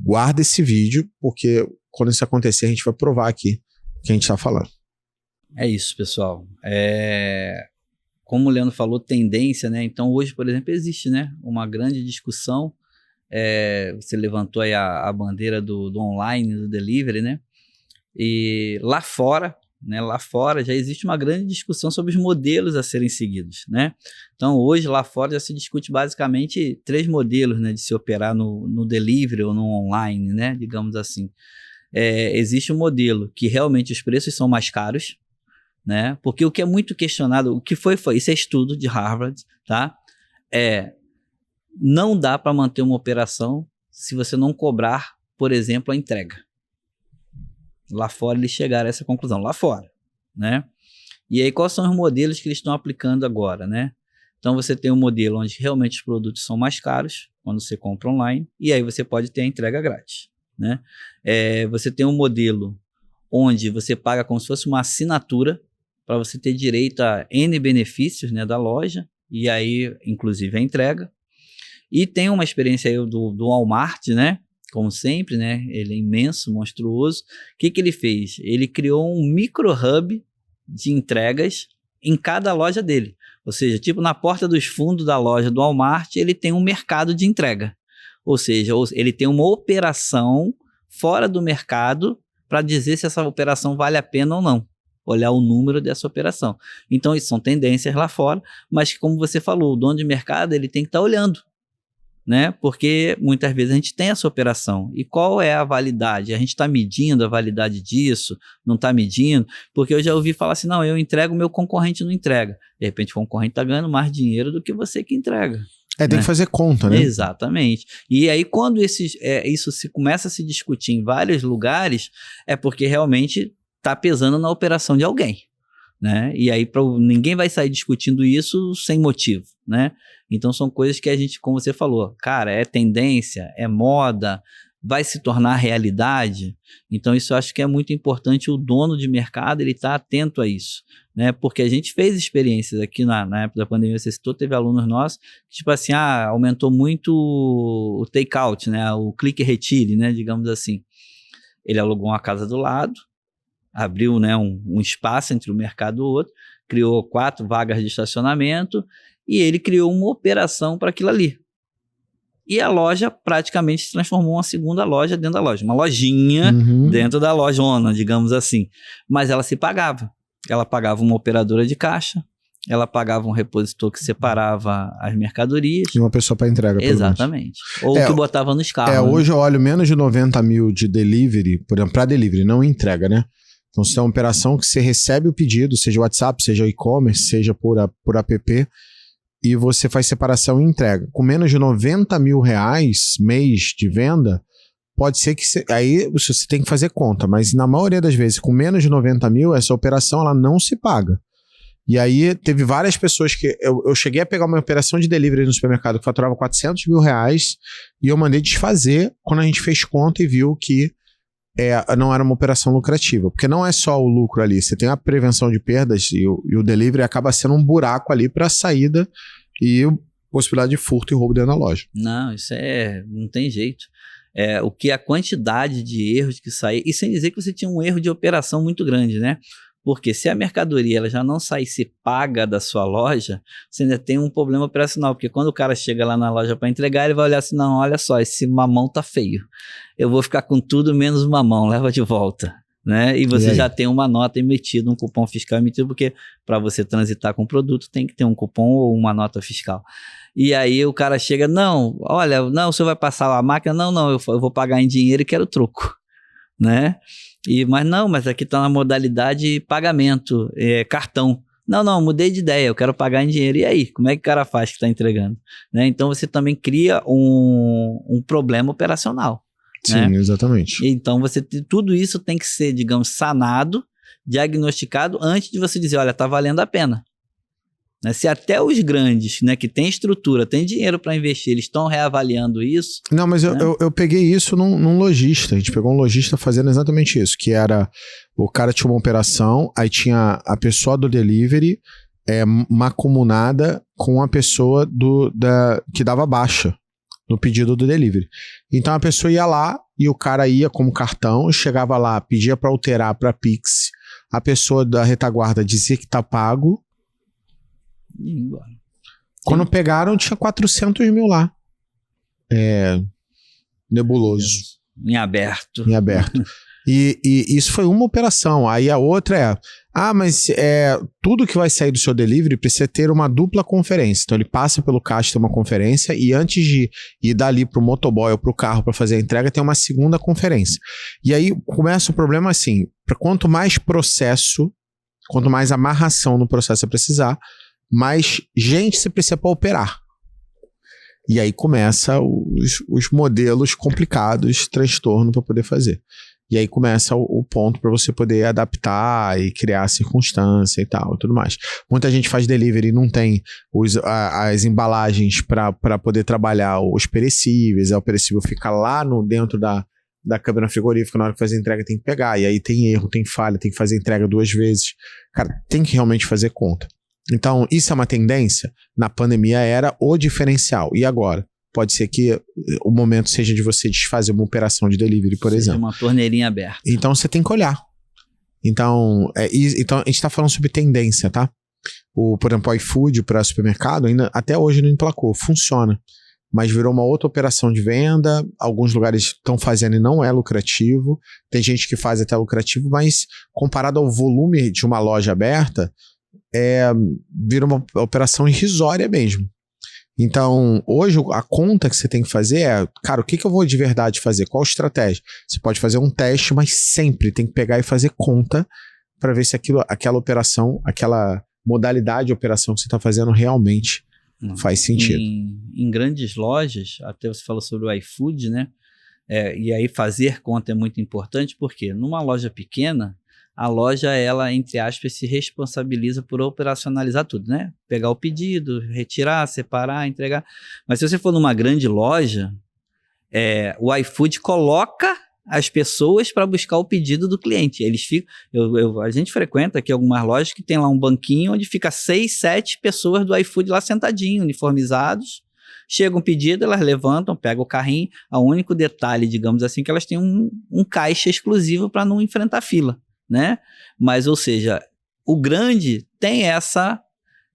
Guarda esse vídeo, porque quando isso acontecer, a gente vai provar aqui o que a gente está falando. É isso, pessoal. Como o Leandro falou, tendência, né? Então, hoje, por exemplo, existe, né, uma grande discussão. Você levantou aí a bandeira do online, do delivery, né? E lá fora, já existe uma grande discussão sobre os modelos a serem seguidos, né? Então, hoje, lá fora, já se discute basicamente 3 modelos, né, de se operar no delivery ou no online, né, digamos assim. Existe um modelo que realmente os preços são mais caros, né? Porque o que é muito questionado, o que foi isso é estudo de Harvard, tá? Não dá para manter uma operação se você não cobrar, por exemplo, a entrega. Lá fora eles chegaram a essa conclusão, lá fora, né? E aí quais são os modelos que eles estão aplicando agora, né? Então você tem um modelo onde realmente os produtos são mais caros, quando você compra online, e aí você pode ter a entrega grátis, né? Você tem um modelo onde você paga como se fosse uma assinatura para você ter direito a N benefícios, né, da loja, e aí inclusive a entrega. E tem uma experiência aí do Walmart, né? Como sempre, né? Ele é imenso, monstruoso. O que ele fez? Ele criou um micro-hub de entregas em cada loja dele. Ou seja, tipo na porta dos fundos da loja do Walmart, ele tem um mercado de entrega. Ou seja, ele tem uma operação fora do mercado para dizer se essa operação vale a pena ou não. Olhar o número dessa operação. Então, isso são tendências lá fora, mas como você falou, o dono de mercado ele tem que estar olhando, né? Porque muitas vezes a gente tem essa operação. E qual é a validade? A gente está medindo a validade disso? Não está medindo? Porque eu já ouvi falar assim, não, eu entrego, meu concorrente não entrega. De repente o concorrente está ganhando mais dinheiro do que você que entrega. Tem que fazer conta, né? Exatamente. E aí quando isso se começa a se discutir em vários lugares, é porque realmente está pesando na operação de alguém, né? E aí ninguém vai sair discutindo isso sem motivo, né? Então são coisas que a gente, como você falou, cara, é tendência, é moda, vai se tornar realidade. Então isso eu acho que é muito importante o dono de mercado ele estar atento a isso, né? Porque a gente fez experiências aqui na época da pandemia, você citou, teve alunos nossos que tipo assim, aumentou muito o take-out, né? O clique e retire, né? Digamos assim. Ele alugou uma casa do lado, abriu, né, um espaço entre o mercado e o outro, criou 4 vagas de estacionamento e ele criou uma operação para aquilo ali. E a loja praticamente se transformou em uma segunda loja dentro da loja. Uma lojinha dentro da lojona, digamos assim. Mas ela se pagava. Ela pagava uma operadora de caixa, ela pagava um repositor que separava as mercadorias. E uma pessoa para entrega. Exatamente. Ou que botava nos carros. Hoje eu olho menos de 90 mil de delivery, por exemplo, para delivery, não entrega, né? Então, se é uma operação que você recebe o pedido, seja WhatsApp, seja e-commerce, seja por app, e você faz separação e entrega. Com menos de 90 mil reais mês de venda, pode ser que aí você tem que fazer conta, mas na maioria das vezes, com menos de 90 mil, essa operação ela não se paga. E aí teve várias pessoas que... Eu cheguei a pegar uma operação de delivery no supermercado que faturava 400 mil reais e eu mandei desfazer quando a gente fez conta e viu que não era uma operação lucrativa. Porque não é só o lucro ali, você tem a prevenção de perdas e o delivery acaba sendo um buraco ali para saída e possibilidade de furto e roubo dentro da loja. Não, isso não tem jeito. O que a quantidade de erros que saía, e sem dizer que você tinha um erro de operação muito grande, né? Porque se a mercadoria ela já não saísse paga da sua loja, você ainda tem um problema operacional, porque quando o cara chega lá na loja para entregar, ele vai olhar assim, não, olha só, esse mamão tá feio, eu vou ficar com tudo menos o mamão, leva de volta, né? E você já tem uma nota emitida, um cupom fiscal emitido, porque para você transitar com o produto tem que ter um cupom ou uma nota fiscal. E aí o cara chega, não, olha, não, o senhor vai passar a máquina? Não, eu vou pagar em dinheiro e quero troco, né? Mas aqui está na modalidade pagamento, cartão. Não, mudei de ideia, eu quero pagar em dinheiro. E aí, como é que o cara faz que está entregando? Né? Então você também cria um problema operacional. Sim, né? Exatamente. Então tudo isso tem que ser, digamos, sanado, diagnosticado antes de você dizer, olha, está valendo a pena. Né? Se até os grandes, né, que têm estrutura, têm dinheiro para investir, eles estão reavaliando isso. Não, mas né? eu peguei isso num lojista. A gente pegou um lojista fazendo exatamente isso, que era, o cara tinha uma operação, aí tinha a pessoa do delivery macumunada com a pessoa que dava baixa no pedido do delivery. Então a pessoa ia lá e o cara ia como cartão, chegava lá, pedia para alterar para Pix, a pessoa da retaguarda dizia que tá pago. Quando pegaram, tinha 400 mil lá. Nebuloso. Em aberto. E isso foi uma operação. Aí a outra mas tudo que vai sair do seu delivery precisa ter uma dupla conferência. Então ele passa pelo caixa, tem uma conferência, e antes de ir dali pro motoboy ou pro carro para fazer a entrega, tem uma segunda conferência. E aí começa o problema assim, quanto mais processo, quanto mais amarração no processo você precisar, mais gente você precisa para operar. E aí começa os modelos complicados, transtorno para poder fazer. E aí começa o ponto para você poder adaptar e criar circunstância e tal, tudo mais. Muita gente faz delivery e não tem as embalagens para poder trabalhar os perecíveis. O perecível fica lá dentro da câmara frigorífica, na hora que fazer a entrega tem que pegar. E aí tem erro, tem falha, tem que fazer a entrega 2 vezes. Cara, tem que realmente fazer conta. Então, isso é uma tendência? Na pandemia era o diferencial. E agora? Pode ser que o momento seja de você desfazer uma operação de delivery, por exemplo. Uma torneirinha aberta. Então, você tem que olhar. Então a gente está falando sobre tendência, tá? Por exemplo, o iFood para supermercado, ainda até hoje não emplacou. Funciona. Mas virou uma outra operação de venda. Alguns lugares estão fazendo e não é lucrativo. Tem gente que faz até lucrativo, mas comparado ao volume de uma loja aberta, vira uma operação irrisória mesmo. Então, hoje a conta que você tem que fazer cara, o que eu vou de verdade fazer? Qual estratégia? Você pode fazer um teste, mas sempre tem que pegar e fazer conta para ver se aquela operação, aquela modalidade de operação que você está fazendo realmente faz sentido. Em grandes lojas, até você falou sobre o iFood, né? E aí fazer conta é muito importante, porque numa loja pequena, a loja, ela, entre aspas, se responsabiliza por operacionalizar tudo, né? Pegar o pedido, retirar, separar, entregar. Mas se você for numa grande loja, o iFood coloca as pessoas para buscar o pedido do cliente. Eles ficam... a gente frequenta aqui algumas lojas que tem lá um banquinho onde fica 6, 7 pessoas do iFood lá sentadinho, uniformizados. Chega um pedido, elas levantam, pegam o carrinho. O único detalhe, digamos assim, que elas têm um caixa exclusivo para não enfrentar fila. Né? Mas, ou seja, o grande tem essa,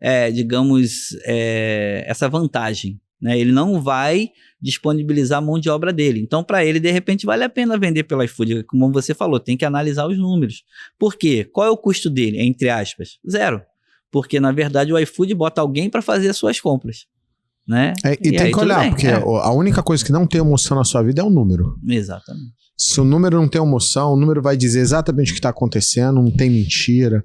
essa vantagem, né? Ele não vai disponibilizar a mão de obra dele. Então, para ele, de repente, vale a pena vender pelo iFood. Como você falou, tem que analisar os números. Por quê? Qual é o custo dele? Entre aspas, 0. Porque, na verdade, o iFood bota alguém para fazer as suas compras, né? E tem que olhar, porque a única coisa que não tem emoção na sua vida é o número. Exatamente. Se o número não tem emoção, o número vai dizer exatamente o que está acontecendo, não tem mentira,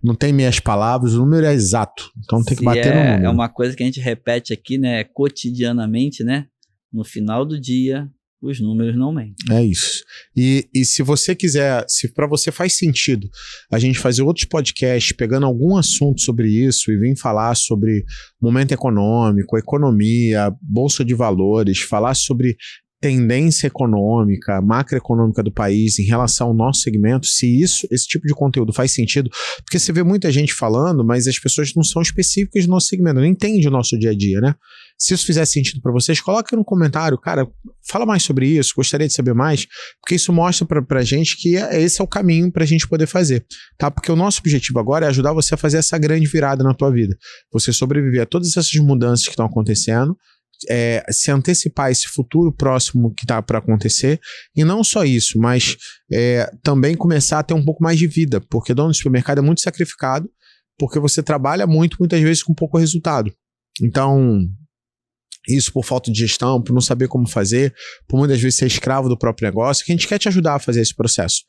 não tem meias palavras, o número é exato. Então tem que bater no número. É uma coisa que a gente repete aqui, né, cotidianamente, né? No final do dia, os números não mentem. É isso. E se você quiser, se para você faz sentido a gente fazer outros podcasts pegando algum assunto sobre isso e vir falar sobre momento econômico, economia, bolsa de valores, falar sobre tendência econômica, macroeconômica do país em relação ao nosso segmento, se esse tipo de conteúdo faz sentido, porque você vê muita gente falando, mas as pessoas não são específicas do nosso segmento, não entendem o nosso dia a dia, né? Se isso fizer sentido para vocês, coloca no comentário, cara, fala mais sobre isso, gostaria de saber mais, porque isso mostra pra gente que esse é o caminho pra gente poder fazer, tá? Porque o nosso objetivo agora é ajudar você a fazer essa grande virada na tua vida, você sobreviver a todas essas mudanças que estão acontecendo, se antecipar esse futuro próximo que está para acontecer, e não só isso, mas também começar a ter um pouco mais de vida, porque dono de supermercado é muito sacrificado, porque você trabalha muito, muitas vezes com pouco resultado. Então, isso por falta de gestão, por não saber como fazer, por muitas vezes ser escravo do próprio negócio, que a gente quer te ajudar a fazer esse processo.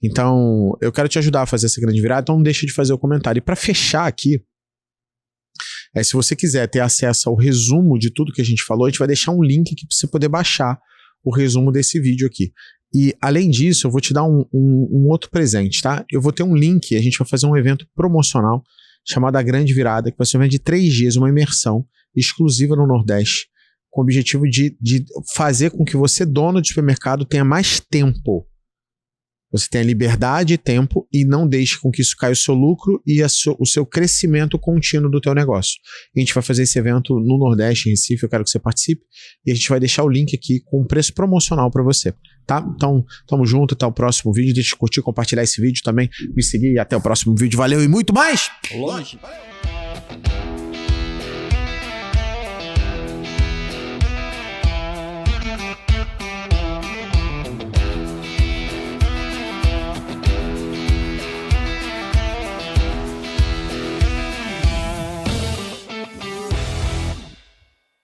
Então, eu quero te ajudar a fazer essa grande virada, então não deixa de fazer o comentário. E para fechar aqui, se você quiser ter acesso ao resumo de tudo que a gente falou, a gente vai deixar um link aqui para você poder baixar o resumo desse vídeo aqui. E, além disso, eu vou te dar um outro presente, tá? Eu vou ter um link, a gente vai fazer um evento promocional chamado A Grande Virada, que vai ser um evento de 3 dias, uma imersão exclusiva no Nordeste, com o objetivo de fazer com que você, dono de supermercado, tenha mais tempo. Você tenha liberdade e tempo e não deixe com que isso caia o seu lucro e o seu crescimento contínuo do teu negócio. A gente vai fazer esse evento no Nordeste, em Recife, eu quero que você participe, e a gente vai deixar o link aqui com um preço promocional para você, tá? Então, tamo junto, até o próximo vídeo, deixa de curtir, compartilhar esse vídeo também, me seguir e até o próximo vídeo. Valeu e muito mais! Longe! Valeu.